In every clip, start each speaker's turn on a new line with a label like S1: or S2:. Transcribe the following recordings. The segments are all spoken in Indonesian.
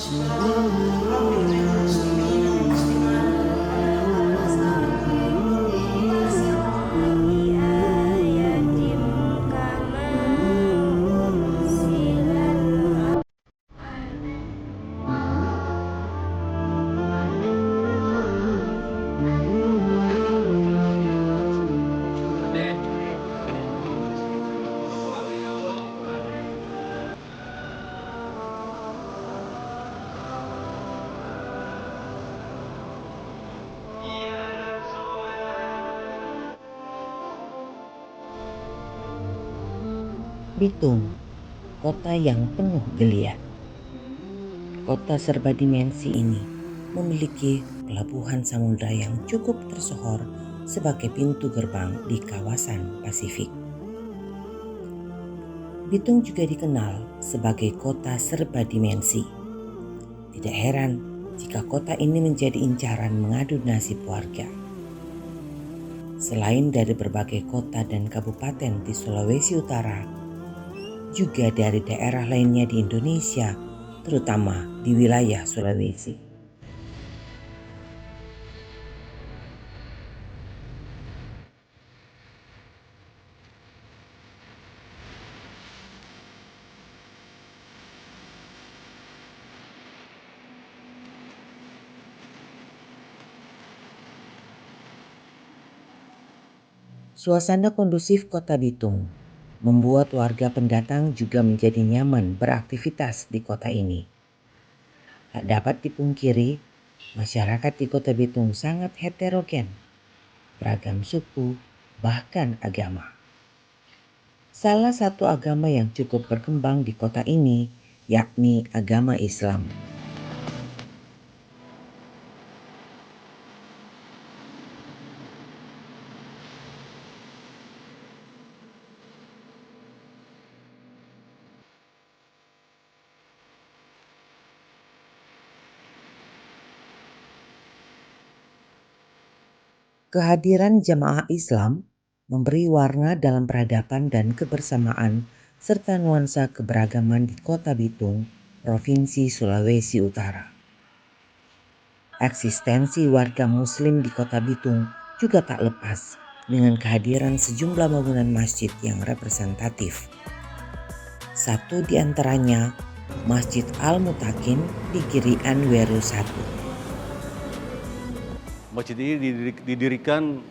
S1: kaum muslimin dan muslimat rahimani wa sallim. Fasirna bi ayatin kama unsilal
S2: Bitung, kota yang penuh geliat. Kota serba dimensi ini memiliki pelabuhan samudra yang cukup tersohor sebagai pintu gerbang di kawasan Pasifik. Bitung juga dikenal sebagai kota serba dimensi. Tidak heran jika kota ini menjadi incaran mengadu nasib warga. Selain dari berbagai kota dan kabupaten di Sulawesi Utara, juga dari daerah lainnya di Indonesia, terutama di wilayah Sulawesi. Suasana kondusif Kota Bitung membuat warga pendatang juga menjadi nyaman beraktivitas di kota ini. Tak dapat dipungkiri, masyarakat di Kota Bitung sangat heterogen, beragam suku, bahkan agama. Salah satu agama yang cukup berkembang di kota ini yakni agama Islam. Kehadiran jamaah Islam memberi warna dalam peradaban dan kebersamaan serta nuansa keberagaman di Kota Bitung, Provinsi Sulawesi Utara. Eksistensi warga Muslim di Kota Bitung juga tak lepas dengan kehadiran sejumlah bangunan masjid yang representatif. Satu di antaranya Masjid Al-Mutakin di Girian Weru 1.
S3: Masjid ini didirikan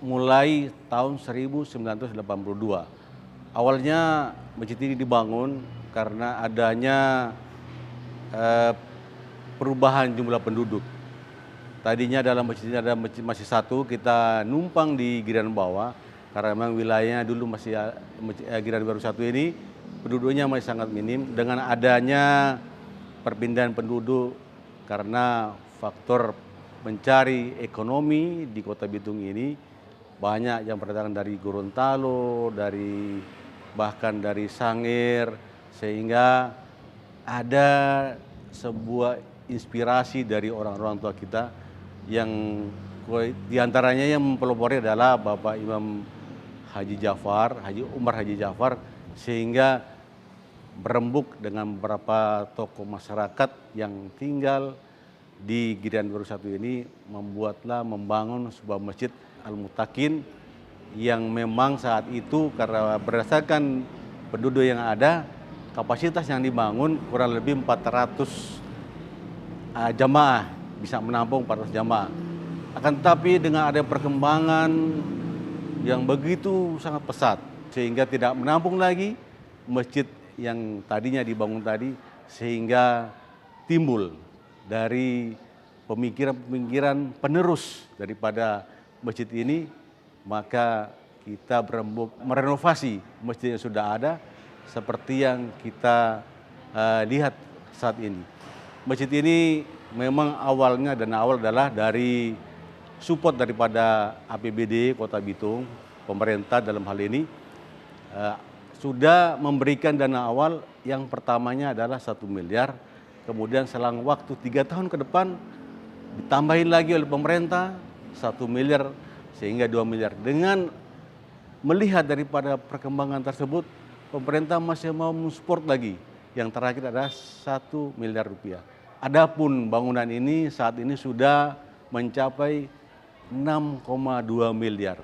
S3: mulai tahun 1982. Awalnya masjid ini dibangun karena adanya perubahan jumlah penduduk. Tadinya dalam masjid ini ada masjid satu, kita numpang di Girian bawah karena memang wilayahnya dulu Girian baru satu ini penduduknya masih sangat minim. Dengan adanya perpindahan penduduk karena faktor mencari ekonomi di Kota Bitung ini, banyak yang berdatangan dari Gorontalo, bahkan dari Sangir, sehingga ada sebuah inspirasi dari orang-orang tua kita yang diantaranya yang mempelopori adalah Bapak Imam Haji Umar Haji Jafar, sehingga berembuk dengan beberapa tokoh masyarakat yang tinggal di Girian Baru 1 ini membangun sebuah masjid Al-Mutakin yang memang saat itu karena berdasarkan penduduk yang ada, kapasitas yang dibangun kurang lebih 400 jamaah, bisa menampung 400 jamaah. Akan tetapi dengan ada perkembangan yang begitu sangat pesat sehingga tidak menampung lagi masjid yang tadinya dibangun tadi, sehingga timbul dari pemikiran-pemikiran penerus daripada masjid ini, maka kita berembuk merenovasi masjid yang sudah ada seperti yang kita lihat saat ini. Masjid ini memang dana awal adalah dari support daripada APBD Kota Bitung, pemerintah dalam hal ini sudah memberikan dana awal yang pertamanya adalah 1 miliar. Kemudian selang waktu 3 tahun ke depan ditambahin lagi oleh pemerintah 1 miliar sehingga 2 miliar. Dengan melihat daripada perkembangan tersebut, pemerintah masih mau mensupport lagi yang terakhir adalah 1 miliar rupiah. Adapun bangunan ini saat ini sudah mencapai 6,2 miliar.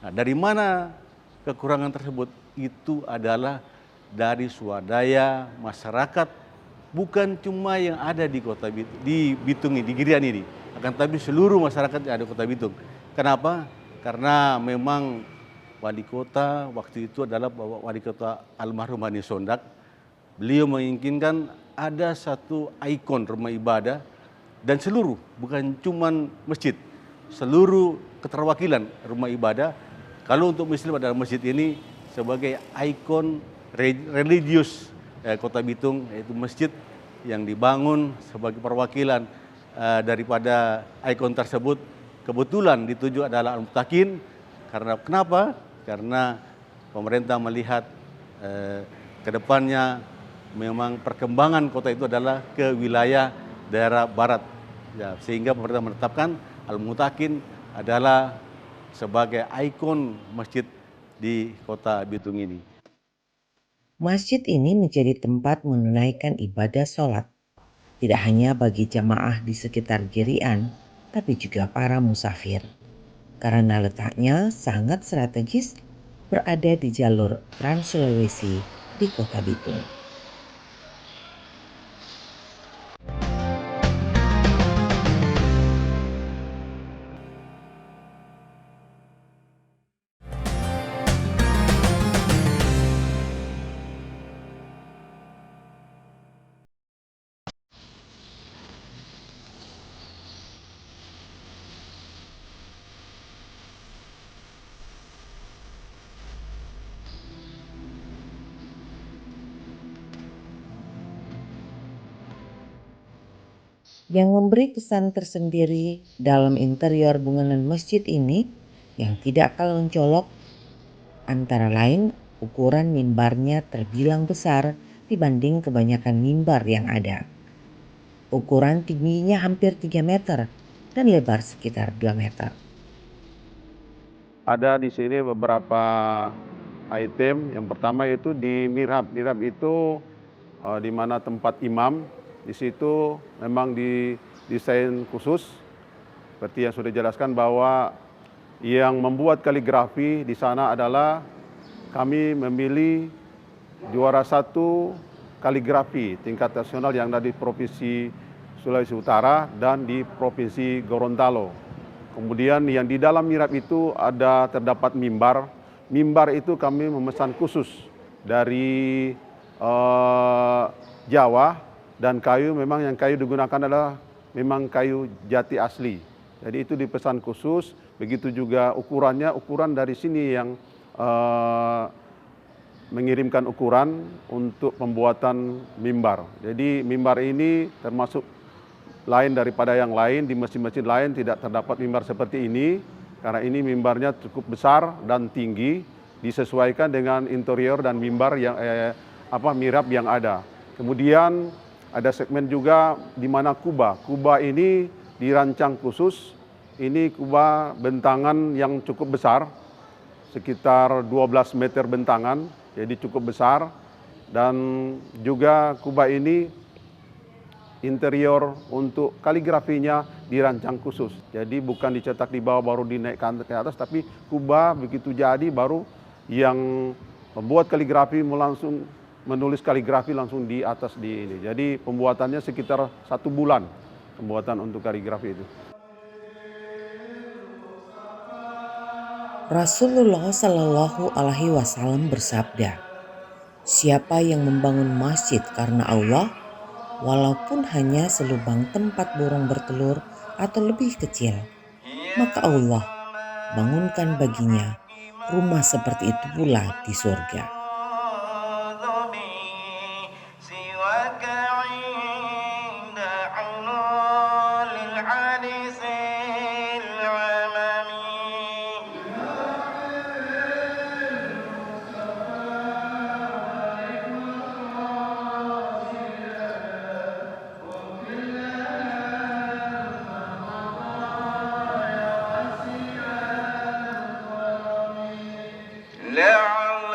S3: Nah, dari mana kekurangan tersebut? Itu adalah dari swadaya masyarakat, bukan cuma yang ada di kota Bitung, di Bitung ini, di Girian ini, akan tapi seluruh masyarakat yang ada di kota Bitung. Kenapa? Karena memang wali kota waktu itu adalah wali kota almarhum Hani Sondak. Beliau menginginkan ada satu ikon rumah ibadah dan seluruh, bukan cuma masjid, seluruh keterwakilan rumah ibadah. Kalau untuk Muslim adalah masjid ini sebagai ikon religius kota Bitung, yaitu masjid yang dibangun sebagai perwakilan daripada ikon tersebut. Kebetulan dituju adalah Al-Mutakin. Karena kenapa? Karena pemerintah melihat ke depannya memang perkembangan kota itu adalah ke wilayah daerah barat. Ya, sehingga pemerintah menetapkan Al-Mutakin adalah sebagai ikon masjid di kota Bitung ini.
S2: Masjid ini menjadi tempat menunaikan ibadah sholat, tidak hanya bagi jamaah di sekitar Girian, tapi juga para musafir. Karena letaknya sangat strategis, berada di jalur Trans Sulawesi di kota Bitung. Yang memberi kesan tersendiri dalam interior bangunan masjid ini yang tidak kalah mencolok antara lain ukuran mimbarnya terbilang besar dibanding kebanyakan mimbar yang ada. Ukuran tingginya hampir 3 meter dan lebar sekitar 2 meter.
S4: Ada di sini beberapa item. Yang pertama itu di mihrab. Mihrab itu di mana tempat imam. Di situ memang didesain khusus. Seperti yang sudah dijelaskan bahwa yang membuat kaligrafi di sana adalah kami memilih juara 1 kaligrafi tingkat nasional yang ada di Provinsi Sulawesi Utara dan di Provinsi Gorontalo. Kemudian yang di dalam mihrab itu terdapat mimbar. Mimbar itu kami memesan khusus dari Jawa, dan kayu memang yang kayu digunakan adalah memang kayu jati asli. Jadi itu dipesan khusus. Begitu juga ukuran dari sini yang mengirimkan ukuran untuk pembuatan mimbar. Jadi mimbar ini termasuk lain daripada yang lain. Di masjid-masjid lain tidak terdapat mimbar seperti ini, karena ini mimbarnya cukup besar dan tinggi, disesuaikan dengan interior dan mimbar yang mihrab yang ada. Kemudian ada segmen juga di mana kubah. Kubah ini dirancang khusus. Ini kubah bentangan yang cukup besar, sekitar 12 meter bentangan, jadi cukup besar. Dan juga kubah ini interior untuk kaligrafinya dirancang khusus. Jadi bukan dicetak di bawah baru dinaikkan ke atas, tapi kubah begitu jadi baru yang membuat kaligrafi langsung menulis kaligrafi langsung di atas di ini. Jadi pembuatannya sekitar 1 bulan pembuatan untuk kaligrafi itu.
S2: Rasulullah Shallallahu Alaihi Wasallam bersabda, "Siapa yang membangun masjid karena Allah, walaupun hanya selubang tempat burung bertelur atau lebih kecil, maka Allah bangunkan baginya rumah seperti itu pula di surga."
S1: لعل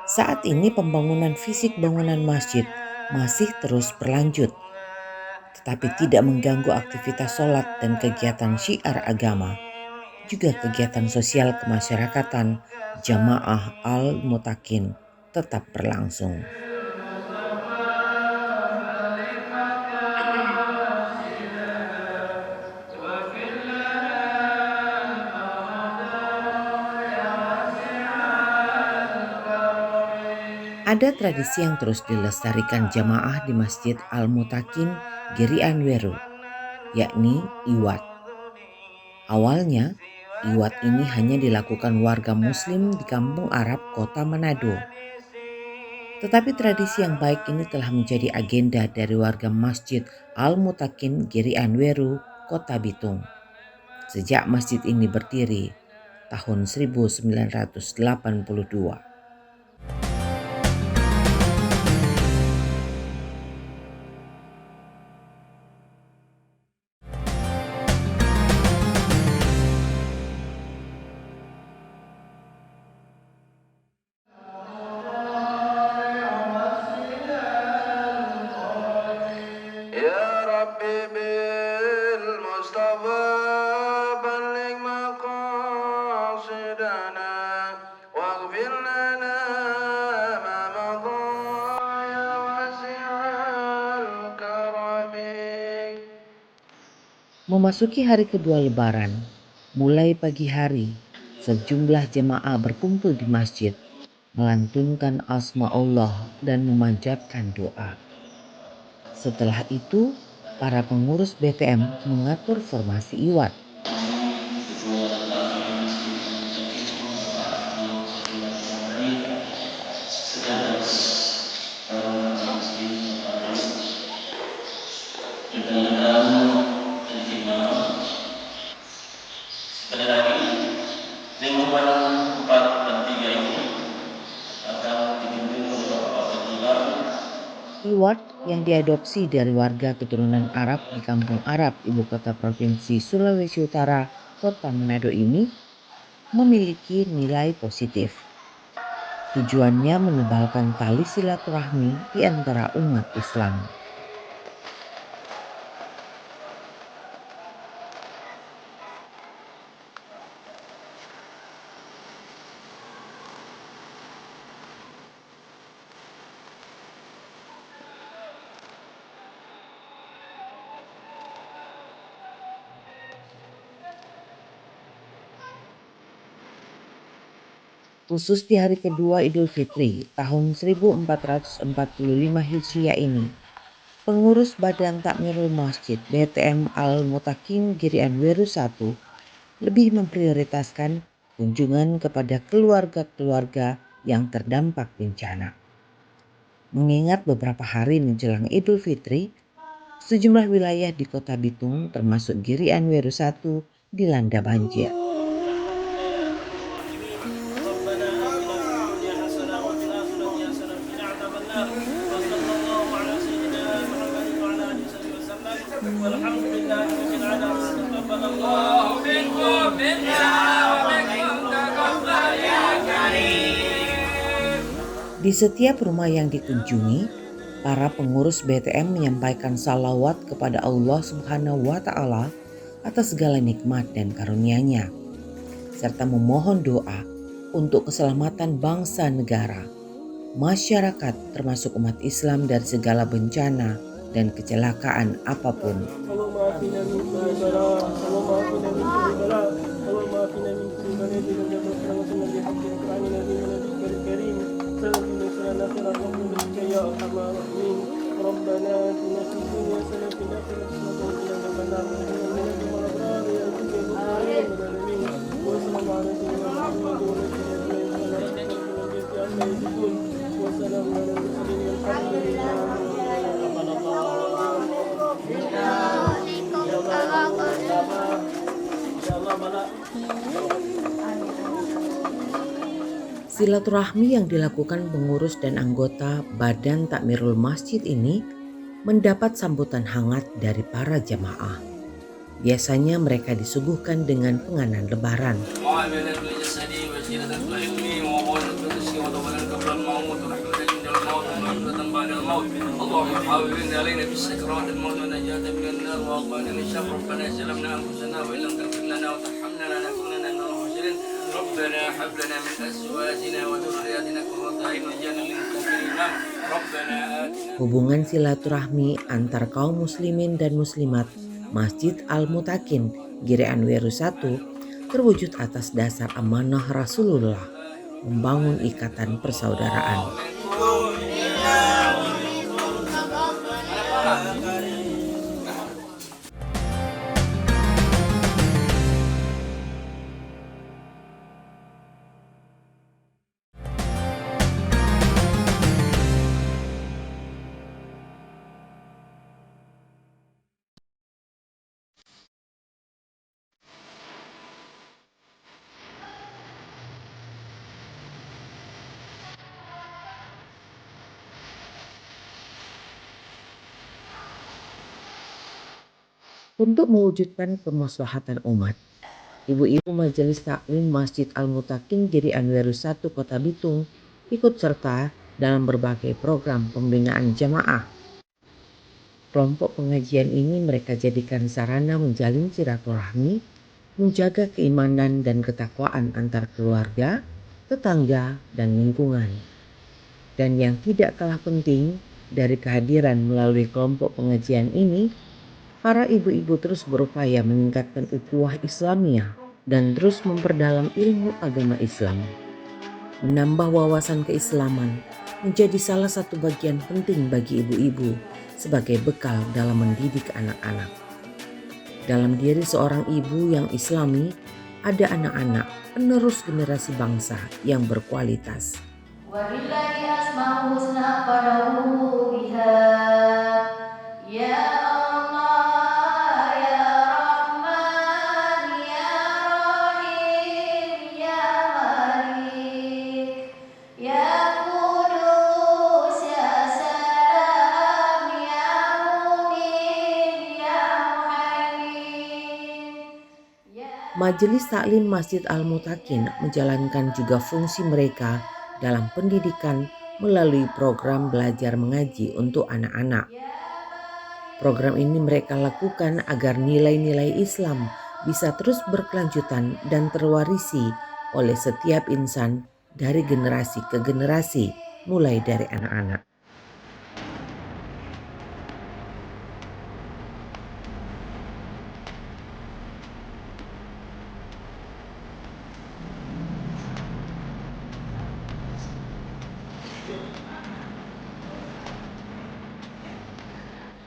S2: Saat ini pembangunan fisik bangunan masjid masih terus berlanjut, tetapi tidak mengganggu aktivitas sholat dan kegiatan syiar agama, juga kegiatan sosial kemasyarakatan Jamaah Al-Mutakin tetap berlangsung. Ada tradisi yang terus dilestarikan jamaah di Masjid Al-Mutakin Girian Weru, yakni iwat. Awalnya, iwat ini hanya dilakukan warga muslim di kampung Arab kota Manado. Tetapi tradisi yang baik ini telah menjadi agenda dari warga Masjid Al-Mutakin Girian Weru, kota Bitung. Sejak masjid ini berdiri tahun 1982.
S1: يا ربي بالمصطفى بلغ مقاصدنا واغفر لنا ما مضى يا واسع الكرم.
S2: Memasuki hari kedua Lebaran, mulai pagi hari, sejumlah jemaah berkumpul di masjid, melantunkan asma Allah dan memanjatkan doa. Setelah itu, para pengurus BTM mengatur formasi iwat. Iwat yang diadopsi dari warga keturunan Arab di Kampung Arab, ibu kota provinsi Sulawesi Utara, kota Manado ini memiliki nilai positif. Tujuannya menebalkan tali silaturahmi di antara umat Islam. Khusus di hari kedua Idul Fitri tahun 1445 Hijriah ini, pengurus Badan Takmirul Masjid BTM Al-Mutakin Girian Weru 1 lebih memprioritaskan kunjungan kepada keluarga-keluarga yang terdampak bencana. Mengingat beberapa hari menjelang Idul Fitri, sejumlah wilayah di kota Bitung termasuk Girian Weru 1 dilanda banjir. Di setiap rumah yang dikunjungi, para pengurus BTM menyampaikan salawat kepada Allah Subhanahu wa Ta'ala atas segala nikmat dan karunia-Nya, serta memohon doa untuk keselamatan bangsa negara, masyarakat termasuk umat Islam dari segala bencana dan kecelakaan apapun. Silaturahmi yang dilakukan pengurus dan anggota Badan Takmirul Masjid ini mendapat sambutan hangat dari para jamaah. Biasanya mereka disuguhkan dengan penganan lebaran.
S5: اللهم حاول علينا بالسكرات الموت والنجاة من النار وأقوانا من شر ربنا سلمنا أنفسنا وإن لم تغفر لنا وترحمنا لنكونن من الخاسرين ربنا هب لنا من أزواجنا وذرياتنا قرة أعين واجعلنا للمتقين إماما ربنا آتنا.
S2: Hubungan silaturahmi antar kaum muslimin dan muslimat Masjid Al-Mutakin Girian Weru 1 terwujud atas dasar amanah Rasulullah membangun ikatan persaudaraan. Untuk mewujudkan kemaslahatan umat, ibu-ibu Majelis Taklim Masjid Al-Mutakin Girian Weru 1 Kota Bitung ikut serta dalam berbagai program pembinaan jamaah. Kelompok pengajian ini mereka jadikan sarana menjalin silaturahmi, menjaga keimanan dan ketakwaan antar keluarga, tetangga, dan lingkungan. Dan yang tidak kalah penting dari kehadiran melalui kelompok pengajian ini, para ibu-ibu terus berupaya meningkatkan ukhuwah Islamiyah dan terus memperdalam ilmu agama Islam. Menambah wawasan keislaman menjadi salah satu bagian penting bagi ibu-ibu sebagai bekal dalam mendidik anak-anak. Dalam diri seorang ibu yang Islami ada anak-anak penerus generasi bangsa yang berkualitas.
S6: Walillahi asmaul husna fad'uhu biha. Ya Allah, ya Rahman, ya Rahim, ya Malik, ya Qudus, ya Salam, ya Mu'min, ya Muhaimin.
S2: Majelis Taklim Masjid Al-Mutakin menjalankan juga fungsi mereka dalam pendidikan melalui program belajar mengaji untuk anak-anak. Program ini mereka lakukan agar nilai-nilai Islam bisa terus berkelanjutan dan terwarisi oleh setiap insan dari generasi ke generasi, mulai dari anak-anak.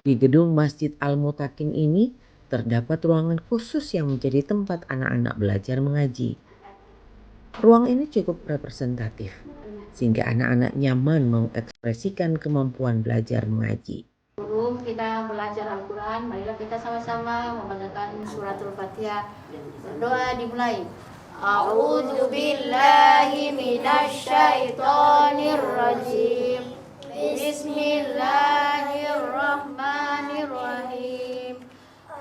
S2: Di gedung Masjid Al-Mutakin ini terdapat ruangan khusus yang menjadi tempat anak-anak belajar mengaji. Ruang ini cukup representatif sehingga anak-anak nyaman mengekspresikan kemampuan belajar mengaji.
S6: Sebelum kita belajar Al-Quran, marilah kita sama-sama membacakan suratul Fatihah. Doa dimulai. A'udzu billahi minasy syaithanir rajim. Bismillahirrahmanirrahim.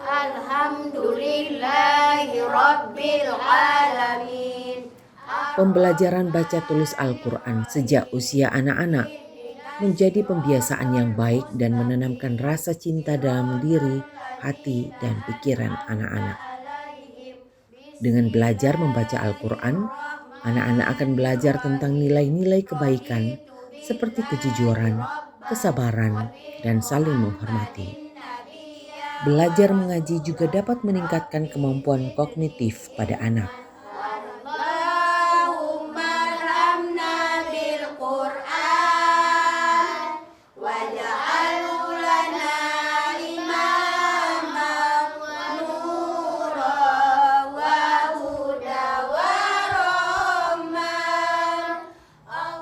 S6: Alhamdulillahi rabbil alamin.
S2: Pembelajaran baca tulis Al-Quran sejak usia anak-anak menjadi pembiasaan yang baik dan menanamkan rasa cinta dalam diri, hati, dan pikiran anak-anak. Dengan belajar membaca Al-Quran, anak-anak akan belajar tentang nilai-nilai kebaikan seperti kejujuran, kesabaran, dan saling menghormati. Belajar mengaji juga dapat meningkatkan kemampuan kognitif pada anak.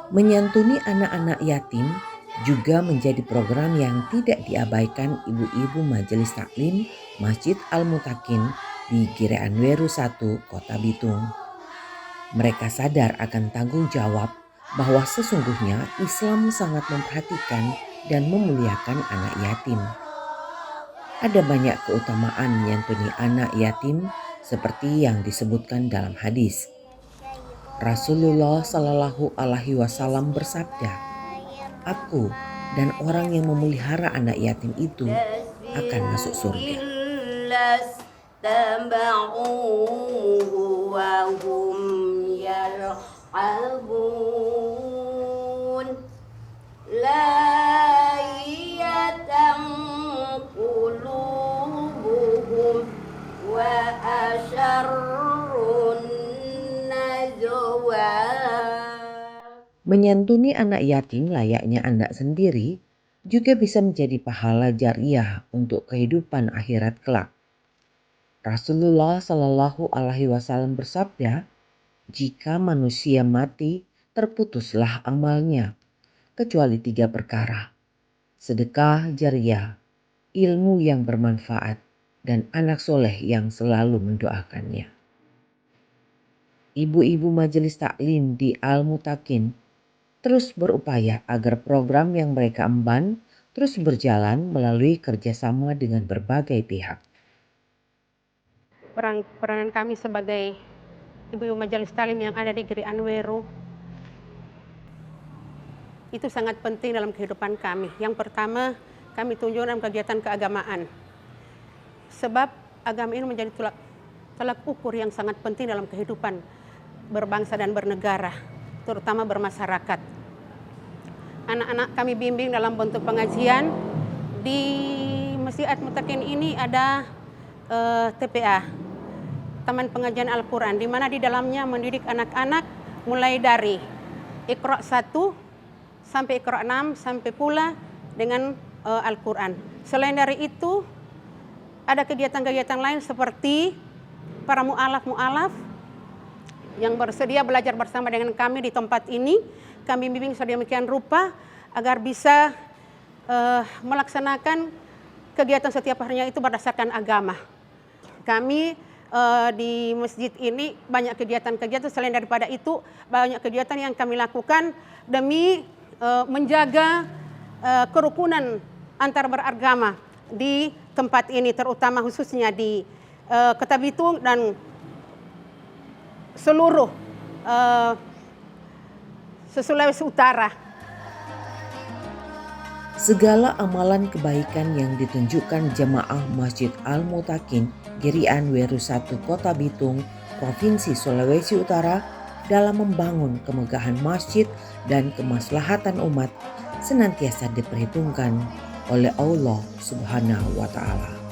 S2: Menyantuni anak-anak yatim juga menjadi program yang tidak diabaikan ibu-ibu Majelis Taklim Masjid Al-Mutakin di Girian Weru 1 Kota Bitung. Mereka sadar akan tanggung jawab bahwa sesungguhnya Islam sangat memperhatikan dan memuliakan anak yatim. Ada banyak keutamaan menyantuni anak yatim seperti yang disebutkan dalam hadis. Rasulullah Shallallahu Alaihi Wasallam bersabda, "Aku dan orang yang memelihara anak yatim itu akan masuk surga. Menyantuni anak yatim layaknya anak sendiri juga bisa menjadi pahala jariah untuk kehidupan akhirat kelak. Rasulullah Shallallahu Alaihi Wasallam bersabda, jika manusia mati terputuslah amalnya kecuali 3 perkara: sedekah jariah, ilmu yang bermanfaat, dan anak soleh yang selalu mendoakannya. Ibu-ibu majelis taklim di Al-Mutakin terus berupaya agar program yang mereka emban terus berjalan melalui kerjasama dengan berbagai pihak.
S7: Peranan kami sebagai ibu-ibu majelis taklim yang ada di Girian Weru itu sangat penting dalam kehidupan kami. Yang pertama, kami tunjukkan dalam kegiatan keagamaan. Sebab agama ini menjadi tolak ukur yang sangat penting dalam kehidupan berbangsa dan bernegara, terutama bermasyarakat. Anak-anak kami bimbing dalam bentuk pengajian. Di Masjid Al-Mutakin ini ada TPA, Taman Pengajian Al-Quran, di mana di dalamnya mendidik anak-anak mulai dari Iqra 1 sampai Iqra 6 sampai pula dengan Al-Quran. Selain dari itu, ada kegiatan-kegiatan lain seperti para mu'alaf yang bersedia belajar bersama dengan kami di tempat ini. Kami bimbing sedemikian rupa agar bisa melaksanakan kegiatan setiap harinya itu berdasarkan agama. Kami di masjid ini banyak kegiatan-kegiatan, selain daripada itu banyak kegiatan yang kami lakukan demi menjaga kerukunan antar beragama di tempat ini, terutama khususnya di Kota Bitung dan seluruh Sulawesi Utara.
S2: Segala amalan kebaikan yang ditunjukkan jemaah Masjid Al-Mutakin Girian Weru 1 Kota Bitung, Provinsi Sulawesi Utara dalam membangun kemegahan masjid dan kemaslahatan umat senantiasa diperhitungkan oleh Allah Subhanahu wa Ta'ala.